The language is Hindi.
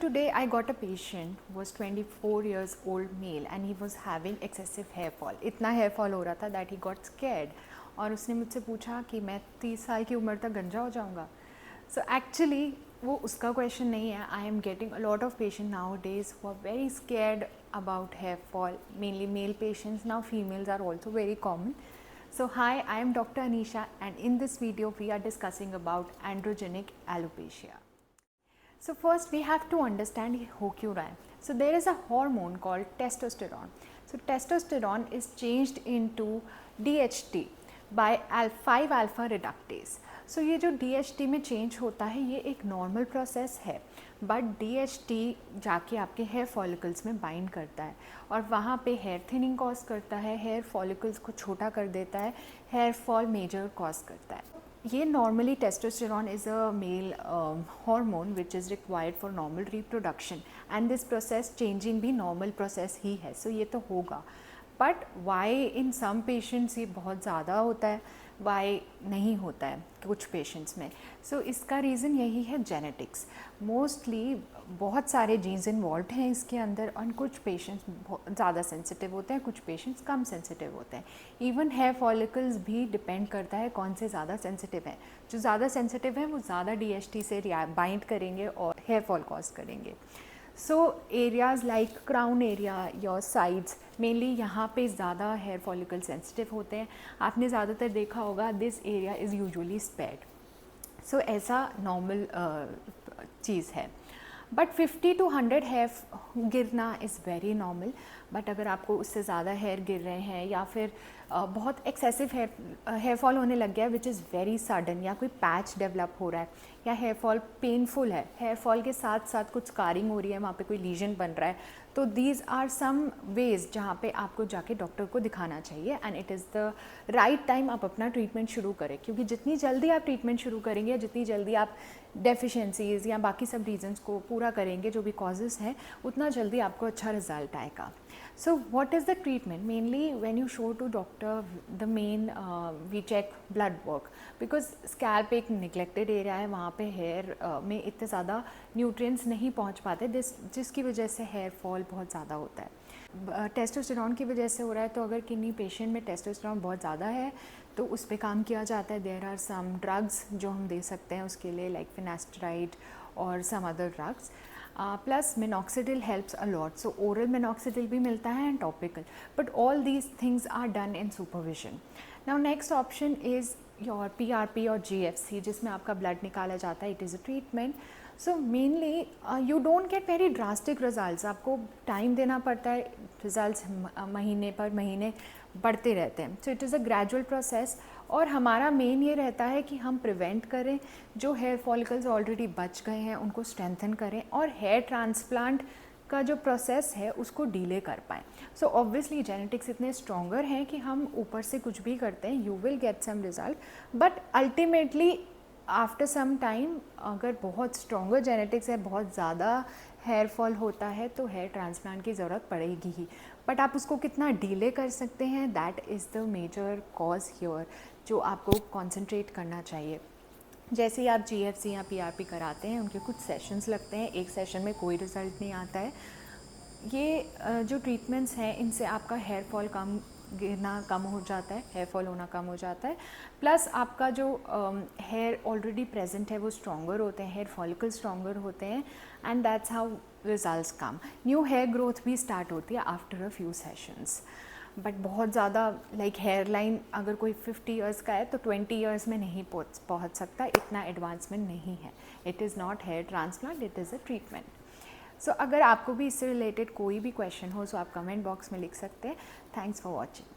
Today I got a patient who was 24 years old male and he was having excessive hair fall. इतना hair fall हो रहा था that he got scared और उसने मुझसे पूछा कि मैं 30 साल की उम्र तक गंजा हो जाऊँगा. So actually वो उसका question नहीं है. I am getting a lot of patients nowadays who are very scared about hair fall, mainly male patients. Now females are also very common. So hi, I am Dr. Anisha and in this video we are discussing about androgenic alopecia. So first we have to understand हो क्यों रहा है. So there is a hormone called testosterone. So testosterone is changed into DHT by 5 alpha reductase. So ये जो DHT में चेंज होता है ये एक नॉर्मल प्रोसेस है, बट DHT जाके आपके हेयर फॉलिकल्स में बाइंड करता है और वहाँ पे हेयर थिनिंग कॉज करता है, हेयर फॉलिकल्स को छोटा कर देता है, हेयर फॉल मेजर कॉज करता है. ये normally testosterone is a male hormone which is required for normal reproduction and this process changing भी नॉर्मल प्रोसेस ही है. सो ये तो होगा, but why in some patients ये बहुत ज़्यादा होता है, वाई नहीं होता है कुछ पेशेंट्स में. सो इसका रीज़न यही है जेनेटिक्स. मोस्टली बहुत सारे जीन्स इन्वॉल्व हैं इसके अंदर और कुछ पेशेंट्स बहुत ज़्यादा सेंसिटिव होते हैं, कुछ पेशेंट्स कम सेंसिटिव होते हैं. इवन हेयर फॉलिकल्स भी डिपेंड करता है कौन से ज़्यादा सेंसिटिव हैं. जो ज़्यादा सेंसिटिव हैं वो ज़्यादा DHT से बाइंड करेंगे और हेयर फॉल कॉज करेंगे. So areas like crown area your sides, mainly यहाँ पे ज़्यादा हेयर फॉलिकल सेंसिटिव होते हैं. आपने ज़्यादातर देखा होगा this area is usually spared. So ऐसा नॉर्मल चीज़ है. बट 50 to 100 हेयर गिरना इज़ वेरी नॉर्मल. बट अगर आपको उससे ज़्यादा हेयर गिर रहे हैं या फिर बहुत एक्सेसिव हेयर फॉल होने लग गया है विच इज़ वेरी सडन, या कोई पैच डेवलप हो रहा है या हेयर फॉल पेनफुल है, हेयर फॉल के साथ साथ कुछ स्कारिंग हो रही है, वहाँ पे कोई लीजन बन रहा है, तो दीज आर सम वेज जहाँ पे आपको जाके डॉक्टर को दिखाना चाहिए and it is the right time आप अपना ट्रीटमेंट शुरू करें. क्योंकि जितनी जल्दी आप ट्रीटमेंट शुरू करेंगे, जितनी जल्दी आप डेफिशिएंसीज़ या बाकी सब रीजंस को पूरा करेंगे जो भी कॉजेज़ हैं, उतना जल्दी आपको अच्छा रिजल्ट आएगा. So what is the treatment? Mainly when you show to doctor, the main we check blood work because scalp एक neglected area है, वहाँ पे hair में इतने ज़्यादा nutrients नहीं पहुँच पाते जिसकी वजह से hair fall बहुत ज़्यादा होता है. टेस्टोस्टेरॉन की वजह से हो रहा है, तो अगर किन्हीं पेशेंट में टेस्टोस्टेरॉन बहुत ज़्यादा है तो उस पर काम किया जाता है. देयर आर सम ड्रग्स जो हम दे सकते हैं उसके लिए, लाइक फिनास्टेराइड और some other drugs. Plus minoxidil helps a lot. So oral minoxidil भी मिलता है and topical, but all these things are done in supervision. Now next option is your PRP और GFC जिसमें आपका ब्लड निकाला जाता है. It is a treatment. So mainly you don't get very drastic results. आपको टाइम देना पड़ता है, रिजल्ट्स महीने पर महीने बढ़ते रहते हैं. So it is a gradual process और हमारा मेन ये रहता है कि हम प्रिवेंट करें, जो हेयर फॉलिकल्स ऑलरेडी बच गए हैं उनको स्ट्रेंथन करें और हेयर ट्रांसप्लांट का जो प्रोसेस है उसको डिले कर पाएँ. सो ऑब्वियसली जेनेटिक्स इतने स्ट्रॉन्गर हैं कि हम ऊपर से कुछ भी करते हैं you will get some result, but ultimately after some time अगर बहुत स्ट्रॉन्गर जेनेटिक्स है, बहुत ज़्यादा हेयर फॉल होता है तो हेयर ट्रांसप्लांट की ज़रूरत पड़ेगी ही. बट आप उसको कितना डिले कर सकते हैं, that is the major cause here जो आपको कॉन्सेंट्रेट करना चाहिए. जैसे ही आप GFC या PRP कराते हैं उनके कुछ सेशंस लगते हैं, एक सेशन में कोई रिज़ल्ट नहीं आता है. ये जो ट्रीटमेंट्स हैं इनसे आपका हेयर फॉल गिरना कम हो जाता है, हेयर फॉल होना कम हो जाता है. प्लस आपका जो हेयर ऑलरेडी प्रेजेंट है वो स्ट्रॉन्गर होते हैं, हेयर फॉलिकल स्ट्रॉन्गर होते हैं and that's how results come. New hair growth भी स्टार्ट होती है after a few sessions. But बहुत ज़्यादा लाइक हेयर लाइन अगर कोई 50 ईयर्स का है तो 20 ईयर्स में नहीं पहुँच सकता, इतना एडवांसमेंट नहीं है. It is not hair transplant, it is a treatment. So अगर आपको भी इससे रिलेटेड कोई भी क्वेश्चन हो तो आप कमेंट बॉक्स में लिख सकते हैं. Thanks for watching.